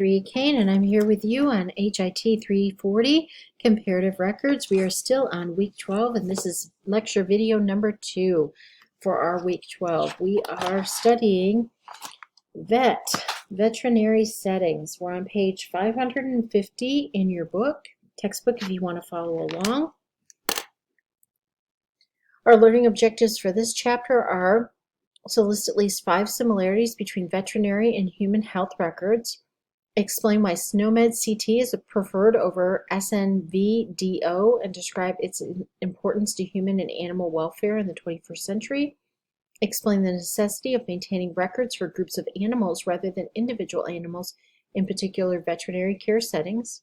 Kane, and I'm here with you on HIT 340 Comparative Records. We are still on week 12, and this is lecture video number 2 for our week 12. We are studying veterinary settings. We're on page 550 in your textbook if you want to follow along. Our learning objectives for this chapter are to list at least 5 similarities between veterinary and human health records. Explain why SNOMED CT is preferred over SNVDO and describe its importance to human and animal welfare in the 21st century. Explain the necessity of maintaining records for groups of animals rather than individual animals, in particular veterinary care settings.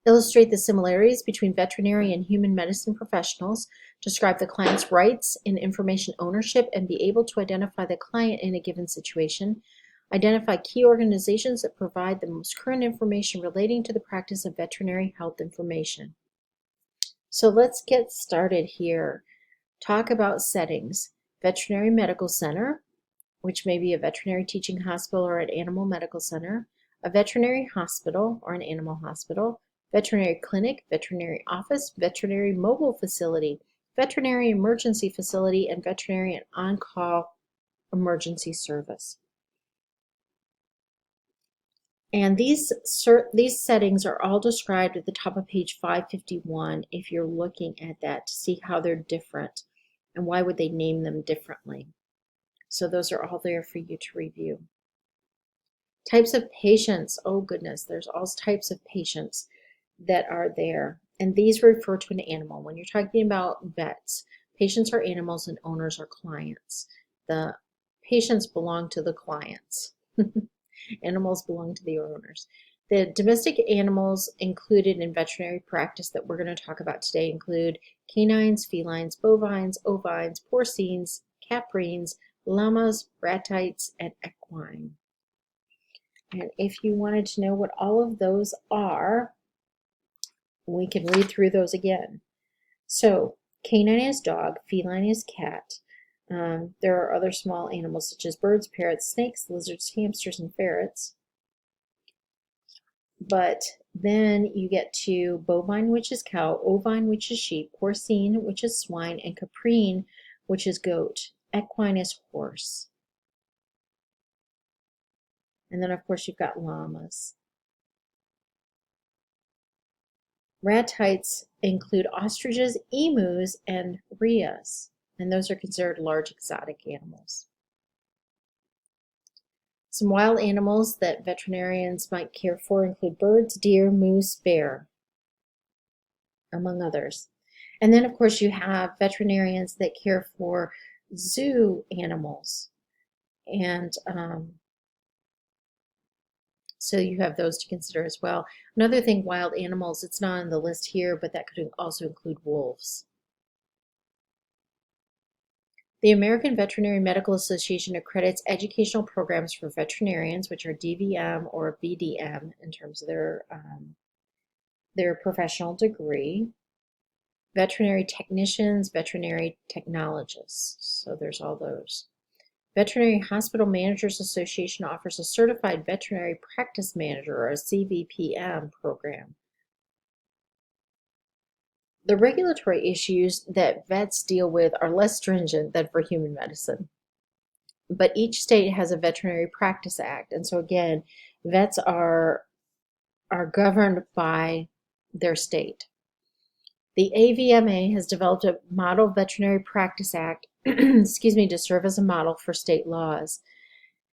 Illustrate the similarities between veterinary and human medicine professionals. Describe the client's rights in information ownership and be able to identify the client in a given situation. Identify key organizations that provide the most current information relating to the practice of veterinary health information. So let's get started here. Talk about settings. Veterinary medical center, which may be a veterinary teaching hospital or an animal medical center, a veterinary hospital or an animal hospital, veterinary clinic, veterinary office, veterinary mobile facility, veterinary emergency facility, and veterinary and on-call emergency service. And these settings are all described at the top of page 551 if you're looking at that to see how they're different and why would they name them differently. So those are all there for you to review. Types of patients. Oh goodness, there's all types of patients that are there. And these refer to an animal. When you're talking about vets, patients are animals and owners are clients. The patients belong to the clients. Animals belong to the owners. The domestic animals included in veterinary practice that we're going to talk about today include canines, felines, bovines, ovines, porcines, caprines, llamas, ratites, and equine. And if you wanted to know what all of those are, we can read through those again. So canine is dog, feline is cat. There are other small animals such as birds, parrots, snakes, lizards, hamsters, and ferrets. But then you get to bovine, which is cow, ovine, which is sheep, porcine, which is swine, and caprine, which is goat. Equine is horse. And then, of course, you've got llamas. Ratites include ostriches, emus, and rheas. And those are considered large exotic animals. Some wild animals that veterinarians might care for include birds, deer, moose, bear, among others. And then, of course, you have veterinarians that care for zoo animals. And so you have those to consider as well. Another thing, wild animals, it's not on the list here, but that could also include wolves. The American Veterinary Medical Association accredits educational programs for veterinarians, which are DVM or VDM in terms of their professional degree. Veterinary technicians, veterinary technologists. So there's all those. Veterinary Hospital Managers Association offers a Certified Veterinary Practice Manager or a CVPM program. The regulatory issues that vets deal with are less stringent than for human medicine. But each state has a Veterinary Practice Act. And so again, vets are governed by their state. The AVMA has developed a Model Veterinary Practice Act to serve as a model for state laws.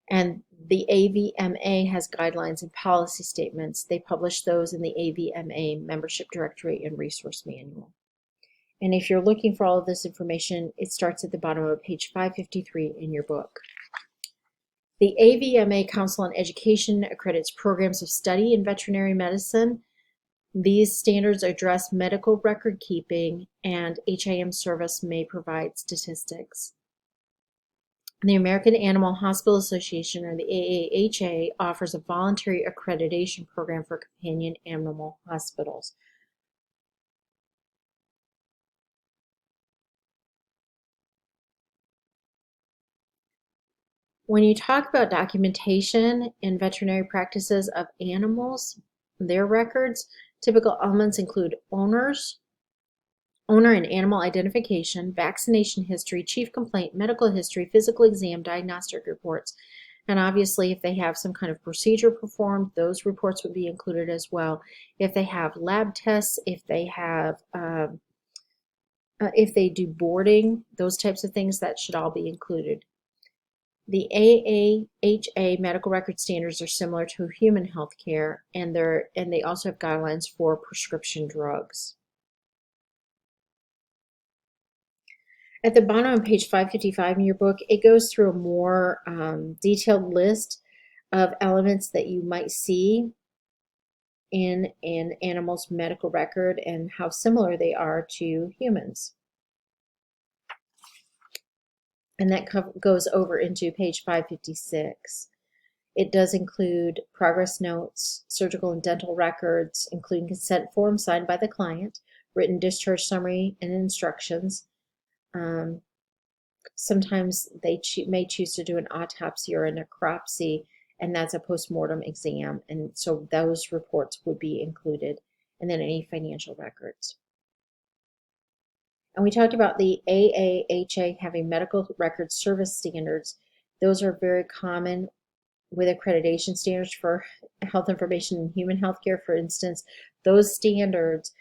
And the AVMA has guidelines and policy statements. They publish those in the AVMA Membership Directory and Resource Manual. And if you're looking for all of this information, it starts at the bottom of page 553 in your book. The AVMA Council on Education accredits programs of study in veterinary medicine. These standards address medical record keeping, and HIM service may provide statistics. The American Animal Hospital Association, or the AAHA, offers a voluntary accreditation program for companion animal hospitals. When you talk about documentation in veterinary practices of animals, their records, typical elements include owner and animal identification, vaccination history, chief complaint, medical history, physical exam, diagnostic reports. And obviously, if they have some kind of procedure performed, those reports would be included as well. If they have lab tests, if they do boarding, those types of things, that should all be included. The AAHA medical record standards are similar to human health care, and they also have guidelines for prescription drugs. At the bottom of page 555 in your book, it goes through a more detailed list of elements that you might see in an animal's medical record and how similar they are to humans. And that goes over into page 556. It does include progress notes, surgical and dental records, including consent forms signed by the client, written discharge summary and instructions. Sometimes they may choose to do an autopsy or a necropsy, and that's a postmortem exam. And so those reports would be included, and then any financial records. And we talked about the AAHA having medical record service standards. Those are very common with accreditation standards for health information in human healthcare. For instance, those standards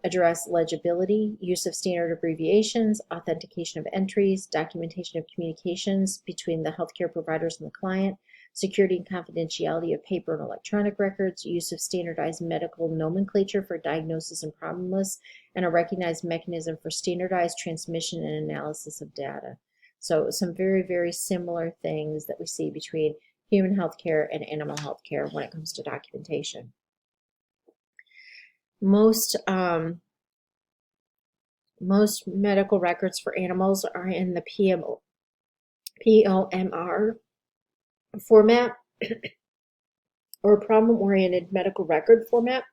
address legibility, use of standard abbreviations, authentication of entries, documentation of communications between the healthcare providers and the client, security and confidentiality of paper and electronic records, use of standardized medical nomenclature for diagnosis and problem lists, and a recognized mechanism for standardized transmission and analysis of data. So some very, very similar things that we see between human healthcare and animal healthcare when it comes to documentation. Most medical records for animals are in the POMR format or problem-oriented medical record format.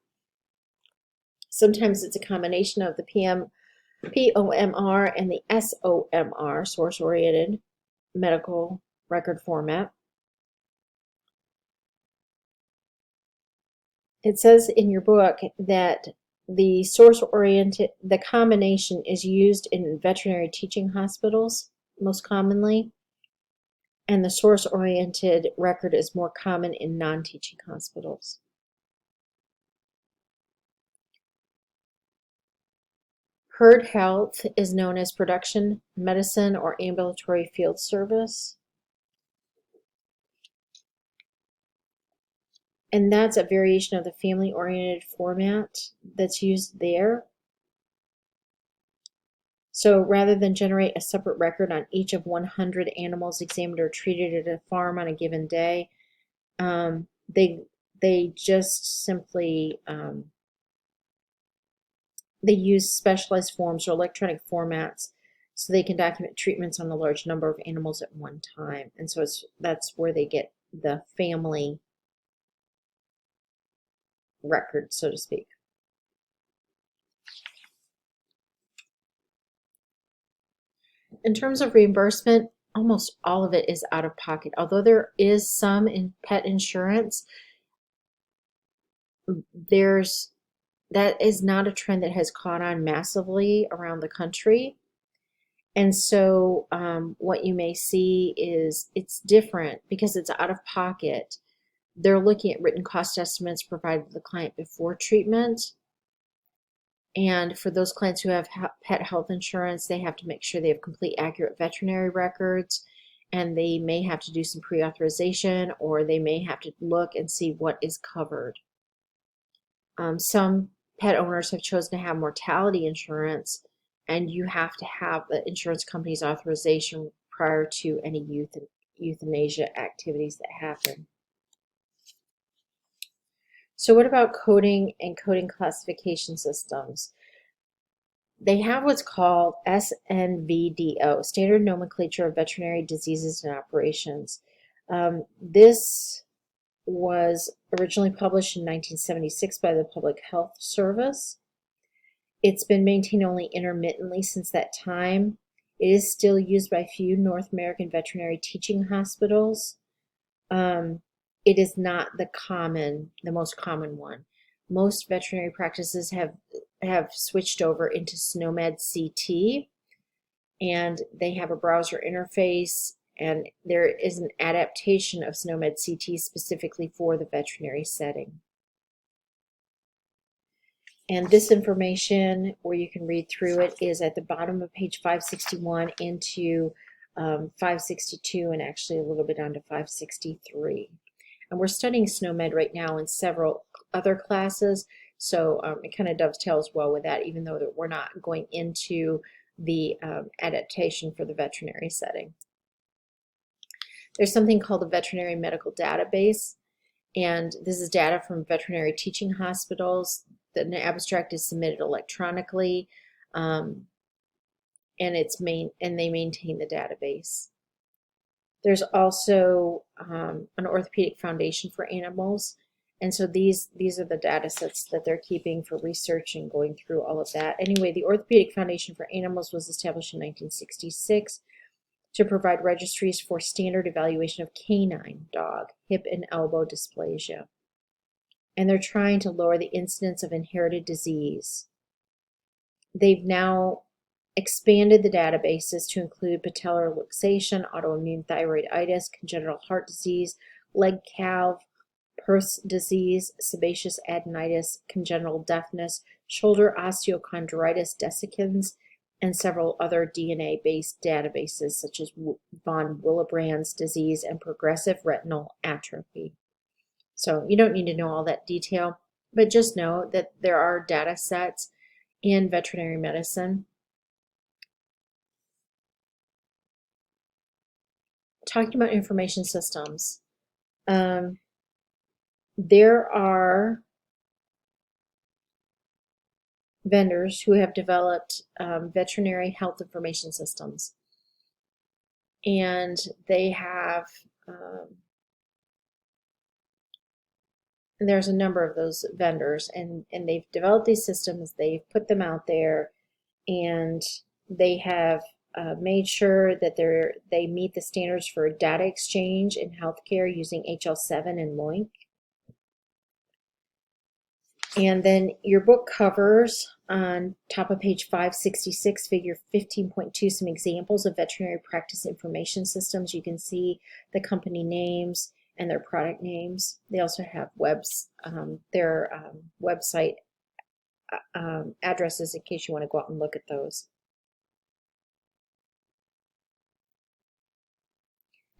Sometimes it's a combination of the POMR and the SOMR, source-oriented medical record format. It says in your book that the the combination is used in veterinary teaching hospitals most commonly, and the source-oriented record is more common in non-teaching hospitals. Herd health is known as production medicine or ambulatory field service. And that's a variation of the family-oriented format that's used there. So rather than generate a separate record on each of 100 animals examined or treated at a farm on a given day, they just simply they use specialized forms or electronic formats so they can document treatments on a large number of animals at one time. And so that's where they get the family record, so to speak. In terms of reimbursement, almost all of it is out of pocket. Although there is some in pet insurance, that is not a trend that has caught on massively around the country. And so what you may see is it's different because it's out of pocket. They're looking at written cost estimates provided to the client before treatment. And for those clients who have pet health insurance, they have to make sure they have complete, accurate veterinary records, and they may have to do some pre-authorization, or they may have to look and see what is covered. Some pet owners have chosen to have mortality insurance, and you have to have the insurance company's authorization prior to any euthanasia activities that happen. So what about coding and coding classification systems? They have what's called SNVDO, Standard Nomenclature of Veterinary Diseases and Operations. This was originally published in 1976 by the Public Health Service. It's been maintained only intermittently since that time, It is still used by few North American veterinary teaching hospitals. Um, it is not the most common one. Most veterinary practices have switched over into SNOMED CT, and they have a browser interface, and there is an adaptation of SNOMED CT specifically for the veterinary setting. And this information, where you can read through it, is at the bottom of page 561 into 562, and actually a little bit onto 563. And we're studying SNOMED right now in several other classes, so it kind of dovetails well with that, even though we're not going into the adaptation for the veterinary setting. There's something called the Veterinary Medical Database, and this is data from veterinary teaching hospitals. The abstract is submitted electronically, and they maintain the database. There's also an orthopedic foundation for animals, and so these are the data sets that they're keeping for research and going through all of that. Anyway, the Orthopedic Foundation for Animals was established in 1966 to provide registries for standard evaluation of canine dog hip and elbow dysplasia. And they're trying to lower the incidence of inherited disease. They've now expanded the databases to include patellar luxation, autoimmune thyroiditis, congenital heart disease, leg calve, Perth's disease, sebaceous adenitis, congenital deafness, shoulder osteochondritis dissecans, and several other DNA-based databases such as von Willebrand's disease and progressive retinal atrophy. So you don't need to know all that detail, but just know that there are data sets in veterinary medicine. Talking about information systems, there are vendors who have developed veterinary health information systems, and they have and there's a number of those vendors, and they've developed these systems, they've put them out there, and they have made sure that they meet the standards for data exchange in healthcare using HL7 and LOINC. And then your book covers on top of page 566, figure 15.2, some examples of veterinary practice information systems. You can see the company names and their product names. They also have their website addresses in case you want to go out and look at those.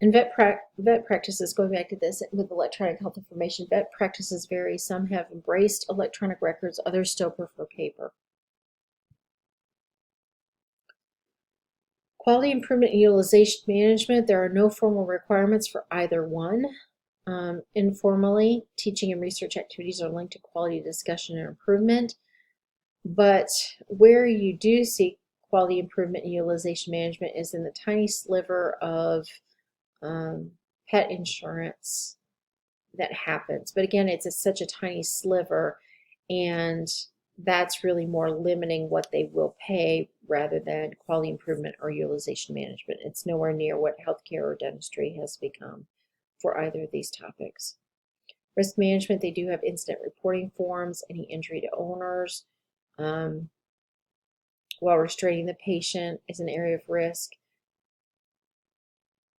And vet practices, going back to this with electronic health information, vet practices vary. Some have embraced electronic records, others still prefer paper. Quality improvement and utilization management, there are no formal requirements for either one. Informally, teaching and research activities are linked to quality discussion and improvement, but where you do see quality improvement and utilization management is in the tiny sliver of pet insurance that happens. But again, it's such a tiny sliver, and that's really more limiting what they will pay rather than quality improvement or utilization management. It's nowhere near what healthcare or dentistry has become for either of these topics. Risk management, they do have incident reporting forms, any injury to owners, while restraining the patient is an area of risk.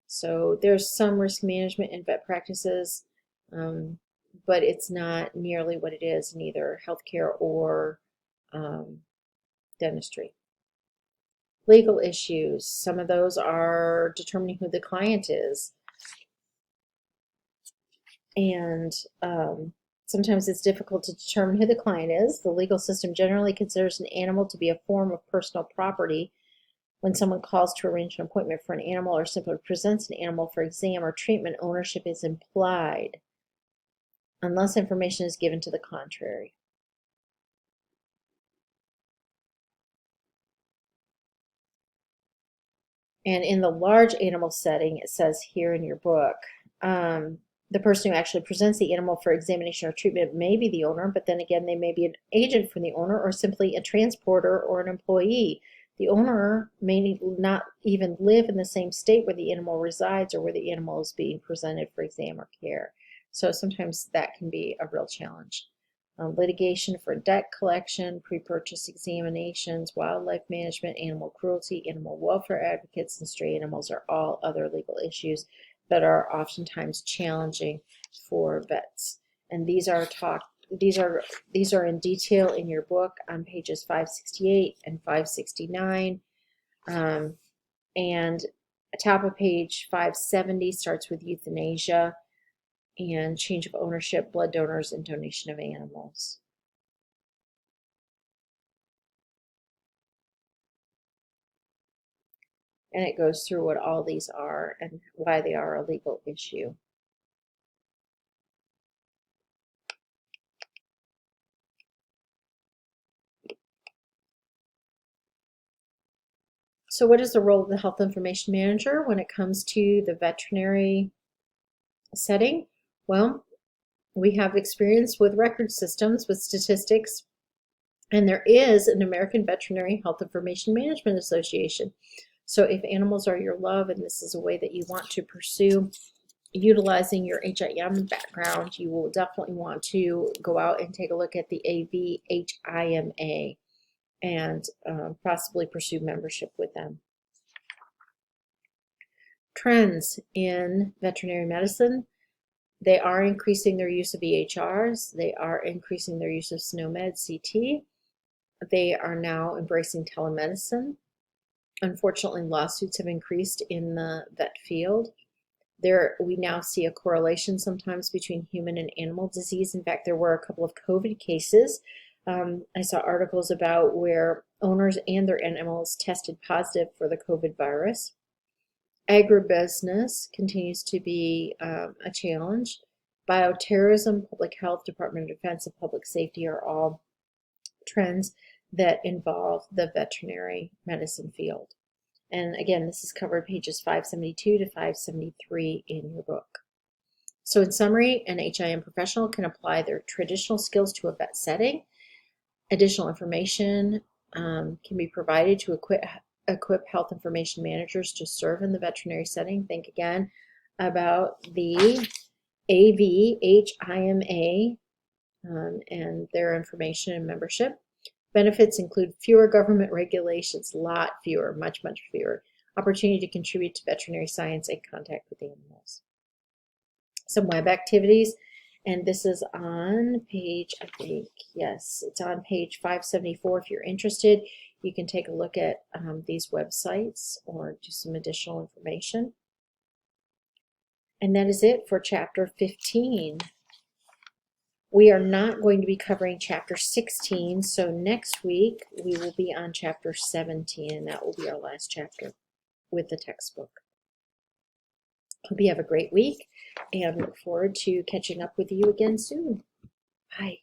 So there's some risk management in vet practices, but it's not nearly what it is in either healthcare or dentistry. Legal issues, some of those are determining who the client is. And sometimes it's difficult to determine who the client is. The legal system generally considers an animal to be a form of personal property. When someone calls to arrange an appointment for an animal or simply presents an animal for exam or treatment, ownership is implied unless information is given to the contrary. And in the large animal setting, it says here in your book, the person who actually presents the animal for examination or treatment may be the owner, but then again, they may be an agent for the owner or simply a transporter or an employee. The owner may not even live in the same state where the animal resides or where the animal is being presented for exam or care. So sometimes that can be a real challenge. Litigation for debt collection, pre-purchase examinations, wildlife management, animal cruelty, animal welfare advocates, and stray animals are all other legal issues that are oftentimes challenging for vets. And these are in detail in your book on pages 568 and 569. And top of page 570 starts with euthanasia and change of ownership, blood donors, and donation of animals. And it goes through what all these are and why they are a legal issue. So what is the role of the health information manager when it comes to the veterinary setting? Well, we have experience with record systems, with statistics, and there is an American Veterinary Health Information Management Association. So if animals are your love and this is a way that you want to pursue utilizing your HIM background, you will definitely want to go out and take a look at the AVHIMA and possibly pursue membership with them. Trends in veterinary medicine. They are increasing their use of EHRs. They are increasing their use of SNOMED CT. They are now embracing telemedicine. Unfortunately, lawsuits have increased in the vet field. We now see a correlation sometimes between human and animal disease. In fact, there were a couple of COVID cases. I saw articles about where owners and their animals tested positive for the COVID virus. Agribusiness continues to be a challenge. Bioterrorism, public health, Department of Defense, and public safety are all trends that involve the veterinary medicine field. And again, this is covered pages 572 to 573 in your book. So in summary, an HIM professional can apply their traditional skills to a vet setting. Additional information can be provided to equip health information managers to serve in the veterinary setting. Think again about the AVHIMA and their information and membership. Benefits include fewer government regulations, a lot fewer, much, much fewer. Opportunity to contribute to veterinary science and contact with animals. Some web activities, and this is on page, I think, yes, it's on page 574. If you're interested, you can take a look at these websites or do some additional information. And that is it for chapter 15. We are not going to be covering chapter 16, so next week we will be on chapter 17, and that will be our last chapter with the textbook. Hope you have a great week, and look forward to catching up with you again soon. Bye.